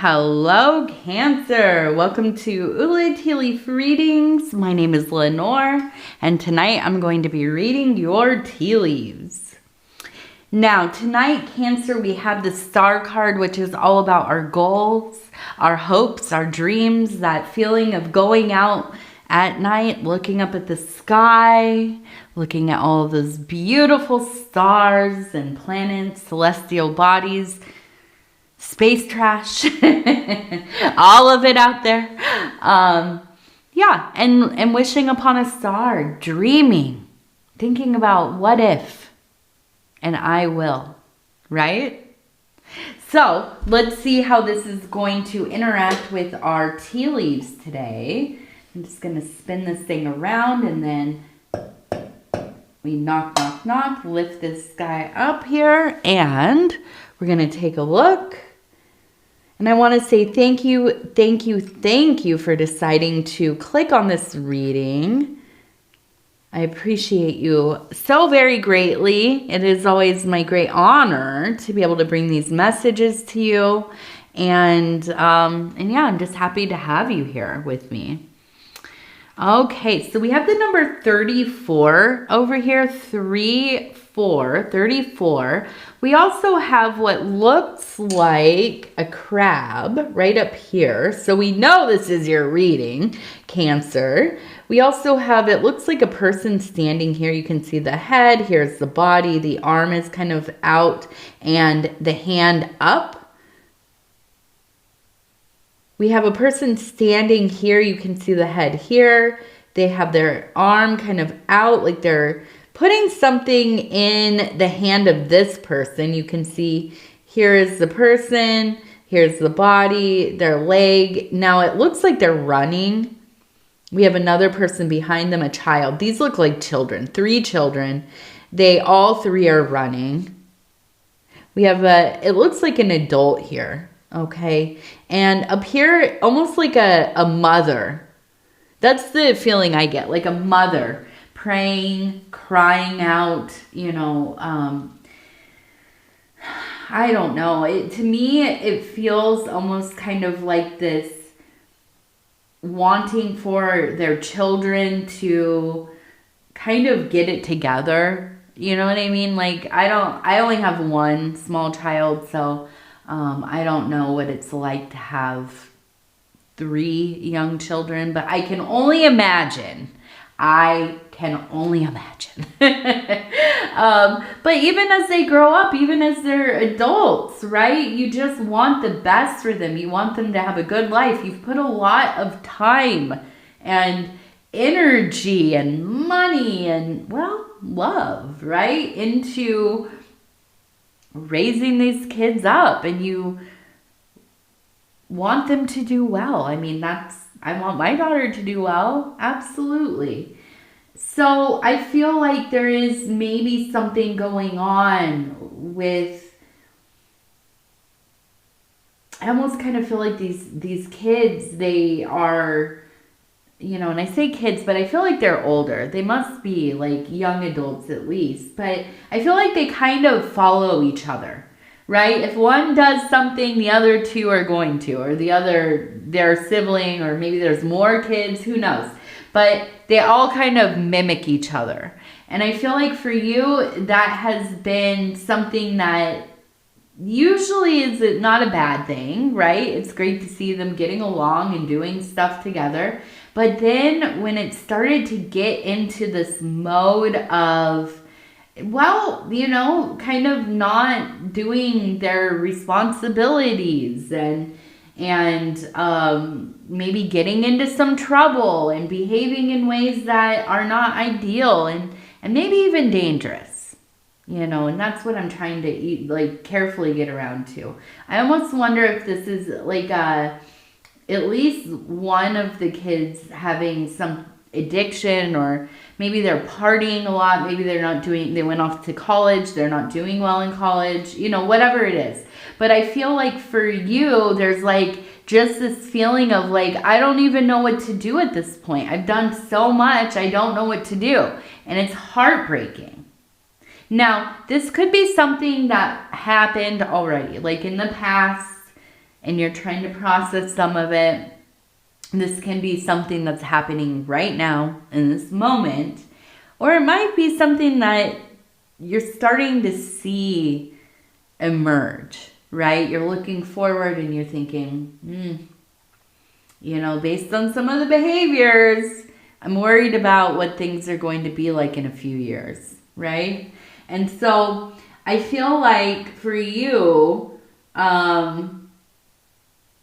Hello, Cancer. Welcome to Ula Tea Leaf Readings. My name is Lenor, and tonight I'm going to be reading your tea leaves. Now, tonight, Cancer, we have the Star card, which is all about our goals, our hopes, our dreams, that feeling of going out at night, looking up at the sky, looking at all of those beautiful stars and planets, celestial bodies, space trash, all of it out there. Yeah, and wishing upon a star, dreaming, thinking about what if, and I will, right? So let's see how this is going to interact with our tea leaves today. I'm just going to spin this thing around, and then we knock, knock, knock, lift this guy up here, and we're going to take a look. And I want to say thank you for deciding to click on this reading. I appreciate you so very greatly. It is always my great honor to be able to bring these messages to you. And yeah, I'm just happy to have you here with me. Okay, so we have the number 34 over here, 34. We also have what looks like a crab right up here. So we know this is your reading, Cancer. We also have, it looks like a person standing here. You can see the head, here's the body, the arm is kind of out, and the hand up. We have a person standing here. You can see the head here. They have their arm kind of out, like they're putting something in the hand of this person. You can see here is the person, here's the body, their leg. Now it looks like they're running. We have another person behind them, a child. These look like children, 3 children. They all 3 are running. We have it looks like an adult here. Okay, and up here, almost like a mother. That's the feeling I get, like a mother praying, crying out, you know, I don't know. To me, it feels almost kind of like this wanting for their children to kind of get it together. You know what I mean? Like, I only have one small child, so I don't know what it's like to have 3 young children, but I can only imagine. But even as they grow up, even as they're adults, right? You just want the best for them. You want them to have a good life. You've put a lot of time and energy and money and, well, love, right? Into raising these kids up, and you want them to do well. I mean, I want my daughter to do well. Absolutely. So I feel like there is maybe something going on with, I almost kind of feel like these kids, they are, you know, and I say kids, but I feel like they're older. They must be like young adults at least. But I feel like they kind of follow each other, right? If one does something, the other 2 are going to, or their sibling, or maybe there's more kids, who knows? But they all kind of mimic each other. And I feel like for you, that has been something that usually is not a bad thing, right? It's great to see them getting along and doing stuff together. But then when it started to get into this mode of, well, you know, kind of not doing their responsibilities and maybe getting into some trouble and behaving in ways that are not ideal and maybe even dangerous, you know, and that's what I'm trying to carefully get around to. I almost wonder if this is like at least one of the kids having some addiction, or maybe they're partying a lot. Maybe they went off to college. They're not doing well in college, you know, whatever it is. But I feel like for you, there's like just this feeling of like, I don't even know what to do at this point. I've done so much. I don't know what to do. And it's heartbreaking. Now, this could be something that happened already, like in the past. and you're trying to process some of it. This can be something that's happening right now in this moment, or it might be something that you're starting to see emerge, right? You're looking forward and you're thinking, based on some of the behaviors, I'm worried about what things are going to be like in a few years, right? And so I feel like for you,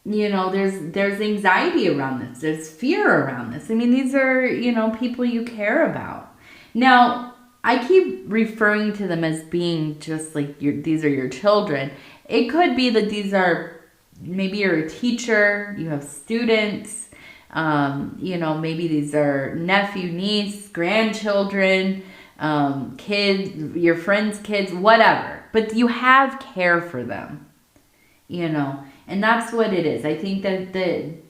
there's anxiety around this. There's fear around this. I mean, these are, people you care about. Now, I keep referring to them as being just like these are your children. It could be that these are, maybe you're a teacher, you have students, maybe these are nephew, niece, grandchildren, kids, your friends' kids, whatever. But you have care for them, and that's what it is. I think that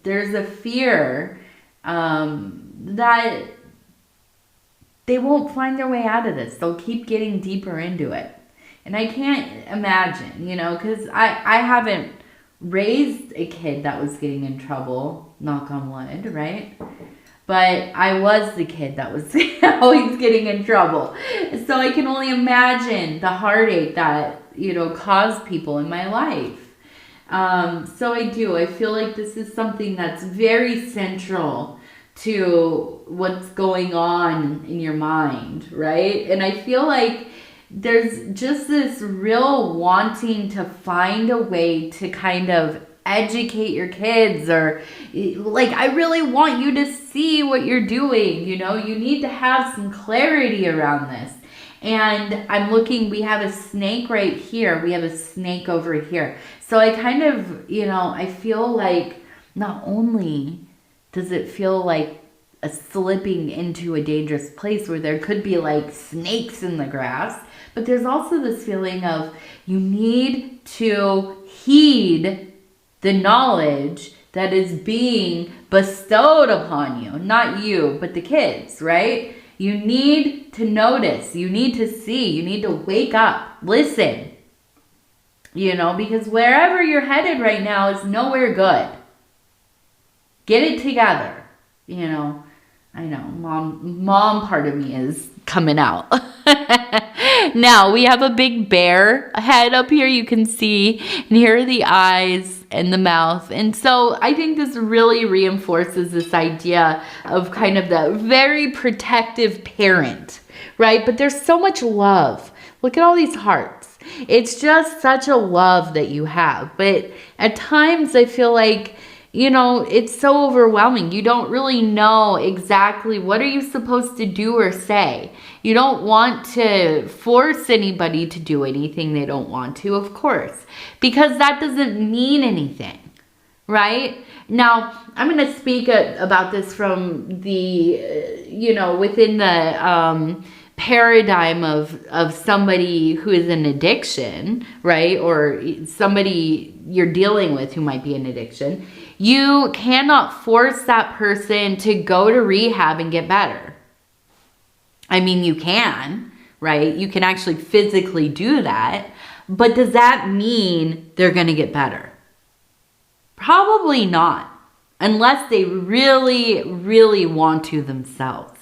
there's a fear that they won't find their way out of this. They'll keep getting deeper into it. And I can't imagine, because I haven't raised a kid that was getting in trouble, knock on wood, right? But I was the kid that was always getting in trouble. So I can only imagine the heartache that, caused people in my life. So I feel like this is something that's very central to what's going on in your mind, right? And I feel like there's just this real wanting to find a way to kind of educate your kids, or like, I really want you to see what you're doing, you need to have some clarity around this. And I'm looking, we have a snake right here. We have a snake over here. So I kind of, I feel like not only does it feel like a slipping into a dangerous place where there could be like snakes in the grass, but there's also this feeling of you need to heed the knowledge that is being bestowed upon you. Not you, but the kids, right? You need to notice. You need to see. You need to wake up. Listen. Because wherever you're headed right now is nowhere good. Get it together. I know, mom part of me is coming out. Now, we have a big bear head up here, you can see, and here are the eyes and the mouth. And so I think this really reinforces this idea of kind of the very protective parent, right? But there's so much love. Look at all these hearts. It's just such a love that you have. But at times I feel like, it's so overwhelming. You don't really know exactly what are you supposed to do or say. You don't want to force anybody to do anything they don't want to, of course, because that doesn't mean anything, right? Now, I'm going to speak about this from the, within the paradigm of somebody who is in addiction, right? Or somebody you're dealing with who might be in addiction. You cannot force that person to go to rehab and get better. I mean, you can, right? You can actually physically do that. But does that mean they're going to get better? Probably not. Unless they really, really want to themselves.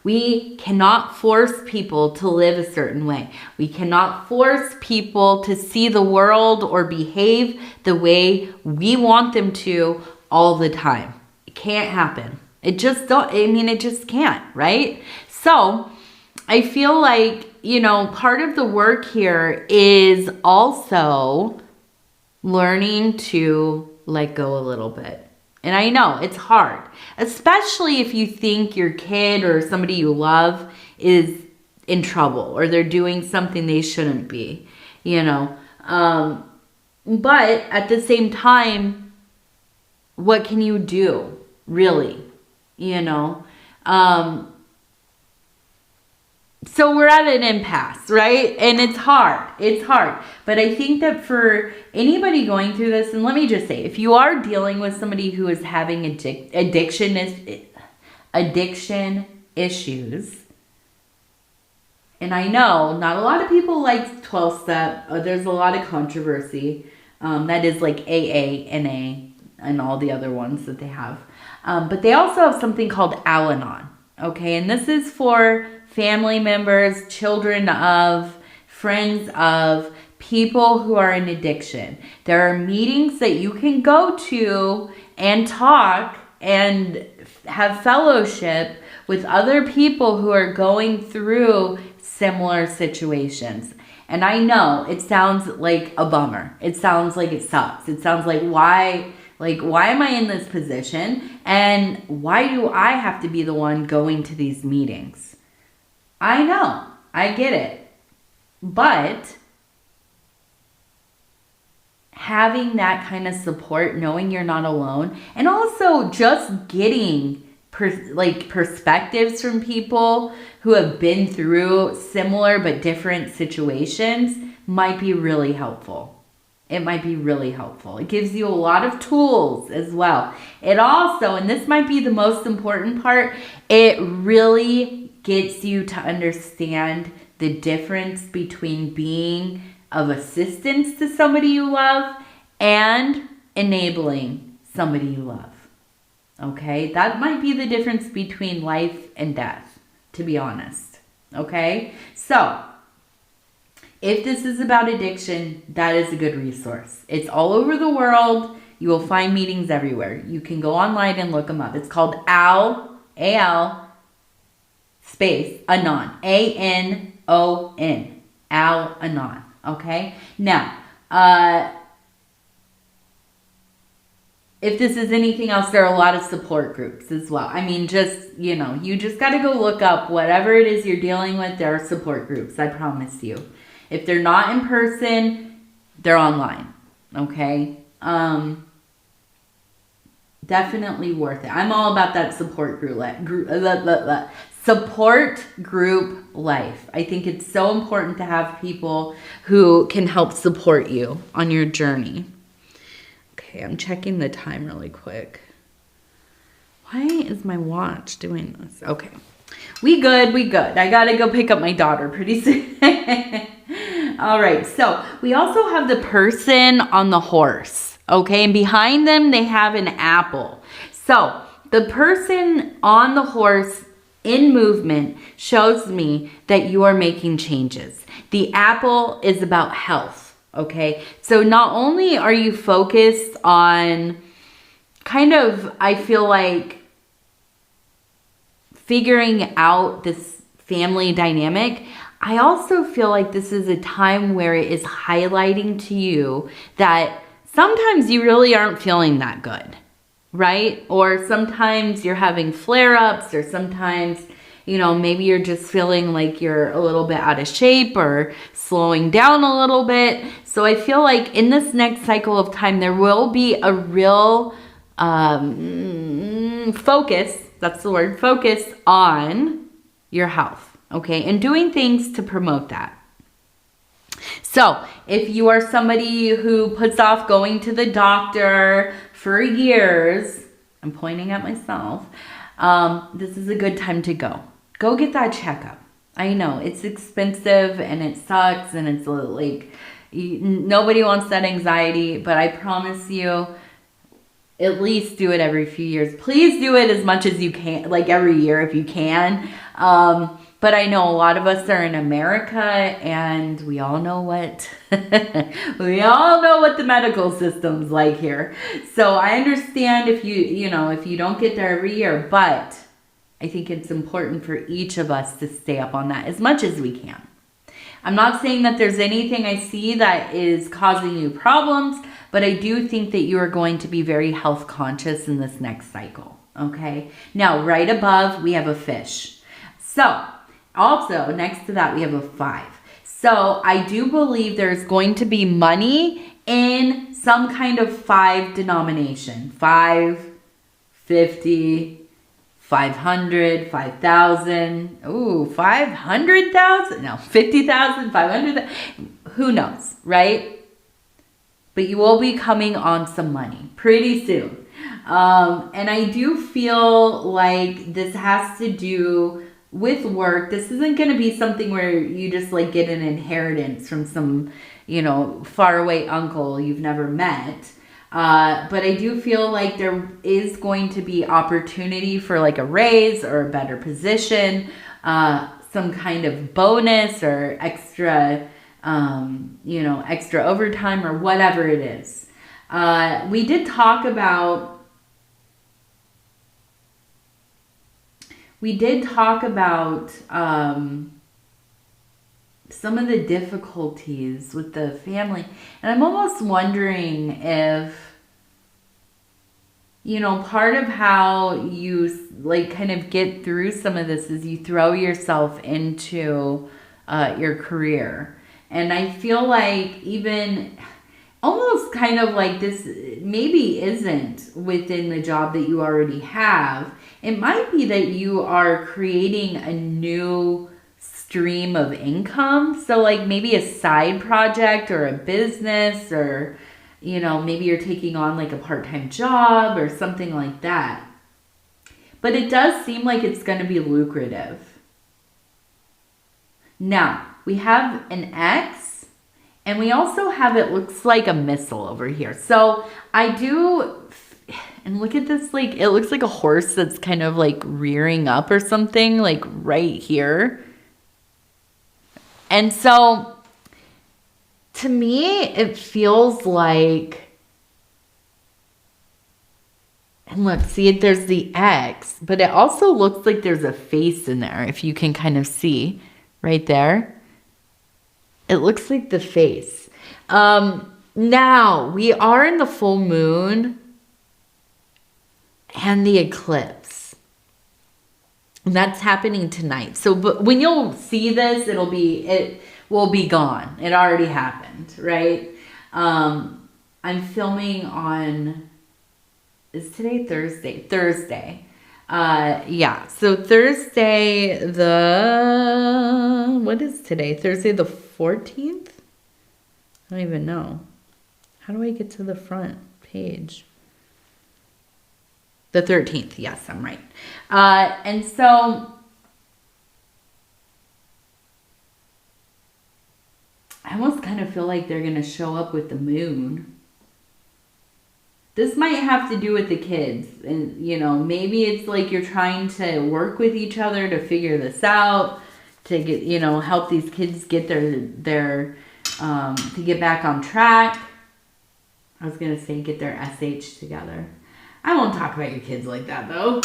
We cannot force people to live a certain way. We cannot force people to see the world or behave the way we want them to all the time. It can't happen. It just can't, right? So I feel like, part of the work here is also learning to let go a little bit. And I know it's hard, especially if you think your kid or somebody you love is in trouble or they're doing something they shouldn't be, But at the same time, what can you do, really, So we're at an impasse, right? And it's hard. It's hard. But I think that for anybody going through this, and let me just say, if you are dealing with somebody who is having addiction issues, and I know not a lot of people like 12-step. There's a lot of controversy. That is like AA, NA, and all the other ones that they have. But they also have something called Al-Anon. Okay, and this is for family members, children of, friends of, people who are in addiction. There are meetings that you can go to and talk and have fellowship with other people who are going through similar situations. And I know it sounds like a bummer. It sounds like it sucks. It sounds like why am I in this position? And why do I have to be the one going to these meetings? I know. I get it. But having that kind of support, knowing you're not alone, and also just getting perspectives from people who have been through similar but different situations might be really helpful. It might be really helpful. It gives you a lot of tools as well. It also, and this might be the most important part, it really gets you to understand the difference between being of assistance to somebody you love and enabling somebody you love. Okay? That might be the difference between life and death, to be honest. Okay? So, if this is about addiction, that is a good resource. It's all over the world. You will find meetings everywhere. You can go online and look them up. It's called AL, space, Anon. ANON. Al-Anon. Okay? Now, if this is anything else, there are a lot of support groups as well. I mean, you just got to go look up whatever it is you're dealing with. There are support groups, I promise you. If they're not in person, they're online. Okay? Definitely worth it. I'm all about that support support group life. I think it's so important to have people who can help support you on your journey. Okay, I'm checking the time really quick. Why is my watch doing this? Okay. We good. I gotta go pick up my daughter pretty soon. All right, so we also have the person on the horse, okay? And behind them, they have an apple. So the person on the horse in movement shows me that you are making changes. The apple is about health, okay? So not only are you focused on I feel like, figuring out this family dynamic, I also feel like this is a time where it is highlighting to you that sometimes you really aren't feeling that good, right? Or sometimes you're having flare-ups, or sometimes, maybe you're just feeling like you're a little bit out of shape or slowing down a little bit. So I feel like in this next cycle of time, there will be a real focus, that's the word, focus on your health. Okay, and doing things to promote that. So, if you are somebody who puts off going to the doctor for years, I'm pointing at myself, this is a good time to go. Go get that checkup. I know, it's expensive and it sucks and it's like, nobody wants that anxiety, but I promise you, at least do it every few years. Please do it as much as you can, like every year if you can. But I know a lot of us are in America, and we all know what the medical system's like here. So I understand if you don't get there every year, but I think it's important for each of us to stay up on that as much as we can. I'm not saying that there's anything I see that is causing you problems, but I do think that you are going to be very health conscious in this next cycle. Okay. Now, right above, we have a fish. So, also, next to that, we have a 5. So, I do believe there's going to be money in some kind of 5 denomination. 5, 50, 500, 5,000. Ooh, 500,000? No, 50,000, 500,000. Who knows, right? But you will be coming on some money pretty soon. And I do feel like this has to do with work. This isn't going to be something where you just like get an inheritance from some, faraway uncle you've never met. But I do feel like there is going to be opportunity for like a raise or a better position, some kind of bonus or extra, extra overtime or whatever it is. We did talk about some of the difficulties with the family. And I'm almost wondering if, part of how you like kind of get through some of this is you throw yourself into your career. And I feel like even almost kind of like this maybe isn't within the job that you already have. It might be that you are creating a new stream of income. So like maybe a side project or a business, or maybe you're taking on like a part-time job or something like that. But it does seem like it's going to be lucrative. Now, we have an X, and we also have, it looks like a missile over here. So I do, and look at this, like it looks like a horse that's kind of like rearing up or something, like right here. And so, to me, it feels like, and look, see, there's the X, but it also looks like there's a face in there, if you can kind of see right there. It looks like the face. Now, we are in the full moon and the eclipse. And that's happening tonight. So, but when you'll see this, it will be gone. It already happened, right? I'm filming on, is today Thursday? Thursday. Yeah. So Thursday, what is today? Thursday the 14th? I don't even know. How do I get to the front page? The 13th. Yes, I'm right. And so I almost kind of feel like they're going to show up with the moon. This might have to do with the kids. And, maybe it's like you're trying to work with each other to figure this out, to get, help these kids get their to get back on track. I was going to say get their SH together. I won't talk about your kids like that, though.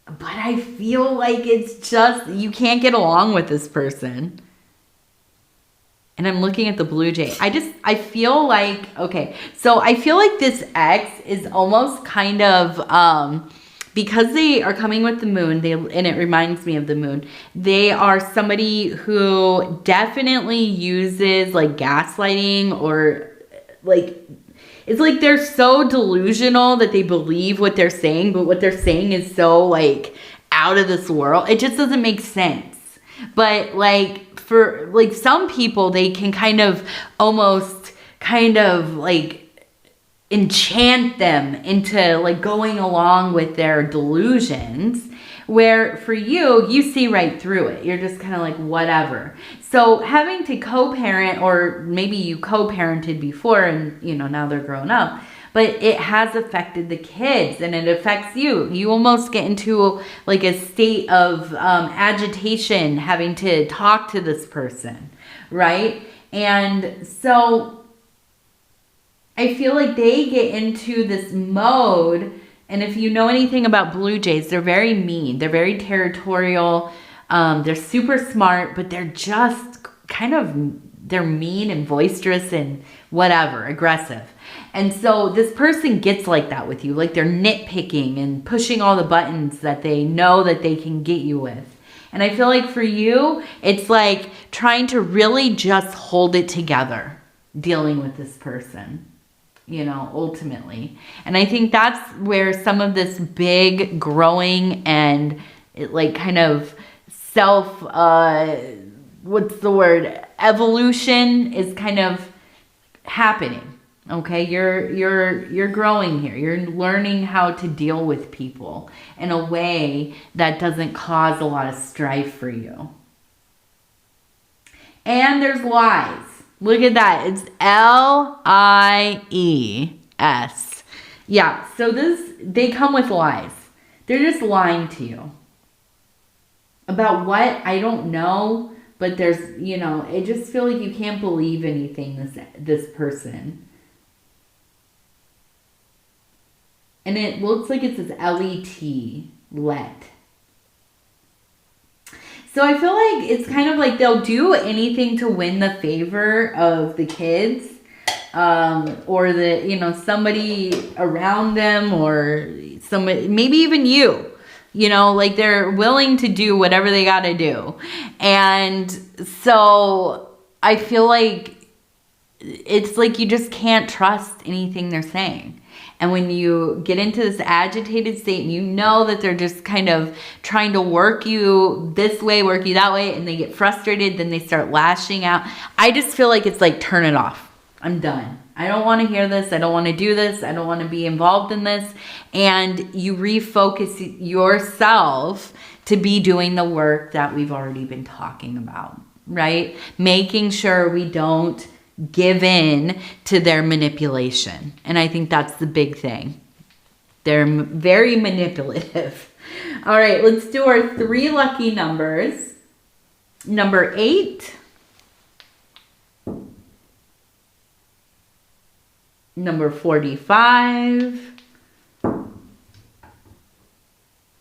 But I feel like it's just, you can't get along with this person. And I'm looking at the blue jay. I feel like, okay, so I feel like this X is almost kind of, because they are coming with the moon, and it reminds me of the moon, they are somebody who definitely uses like gaslighting, or like, it's like they're so delusional that they believe what they're saying, but what they're saying is so like out of this world. It just doesn't make sense. But like for like some people, they can kind of almost kind of like enchant them into like going along with their delusions, where for you see right through it. You're just kind of like whatever. So having to co-parent, or maybe you co-parented before and now they're grown up, but it has affected the kids and it affects you. You almost get into like a state of agitation having to talk to this person, right? And so I feel like they get into this mode, and if you know anything about blue jays, they're very mean. They're very territorial. They're super smart, but they're just they're mean and boisterous and whatever, aggressive. And so this person gets like that with you, like they're nitpicking and pushing all the buttons that they know that they can get you with. And I feel like for you, it's like trying to really just hold it together, dealing with this person, ultimately. And I think that's where some of this big growing and it like kind of evolution is kind of happening. Okay, you're growing here. You're learning how to deal with people in a way that doesn't cause a lot of strife for you. And there's lies. Look at that. It's Lies. Yeah, so they come with lies. They're just lying to you. About what? I don't know, but there's, I just feel like you can't believe anything this person. And it looks like it says L-E-T, let. So I feel like it's kind of like they'll do anything to win the favor of the kids, or somebody around them, or somebody, maybe even you. Like they're willing to do whatever they got to do. And so I feel like it's like you just can't trust anything they're saying. And when you get into this agitated state and you know that they're just kind of trying to work you this way, work you that way, and they get frustrated, then they start lashing out. I just feel like it's like, turn it off. I'm done. I don't want to hear this. I don't want to do this. I don't want to be involved in this. And you refocus yourself to be doing the work that we've already been talking about, right? Making sure we don't give in to their manipulation. And I think that's the big thing. They're very manipulative. All right, let's do our 3 lucky numbers. Number 8. Number 45.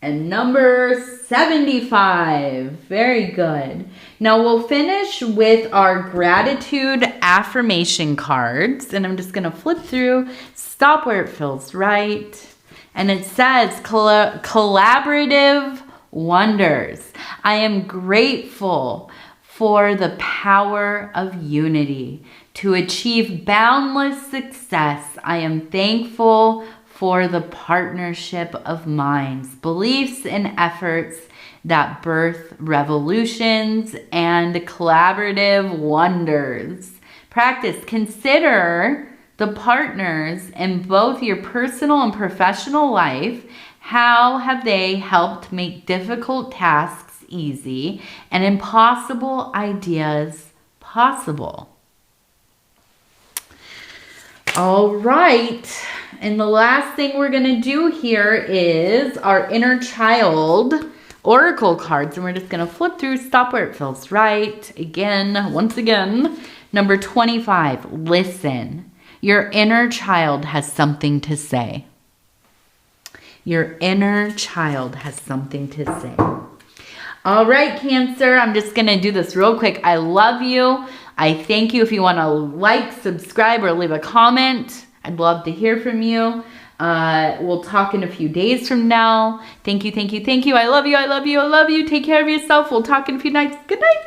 And number 75. Very good. Now we'll finish with our gratitude affirmation cards. And I'm just going to flip through, stop where it feels right. And it says, collaborative wonders. I am grateful for the power of unity. To achieve boundless success, I am thankful for the partnership of minds, beliefs, and efforts that birth revolutions and collaborative wonders. Practice. Consider the partners in both your personal and professional life. How have they helped make difficult tasks easy and impossible ideas possible? All right. And the last thing we're going to do here is our inner child oracle cards. And we're just going to flip through, stop where it feels right. Once again, number 25, listen. Your inner child has something to say. Your inner child has something to say. All right, Cancer, I'm just going to do this real quick. I love you. I thank you. If you want to like, subscribe, or leave a comment, I'd love to hear from you. We'll talk in a few days from now. Thank you, thank you, thank you. I love you, I love you, I love you. Take care of yourself. We'll talk in a few nights. Good night.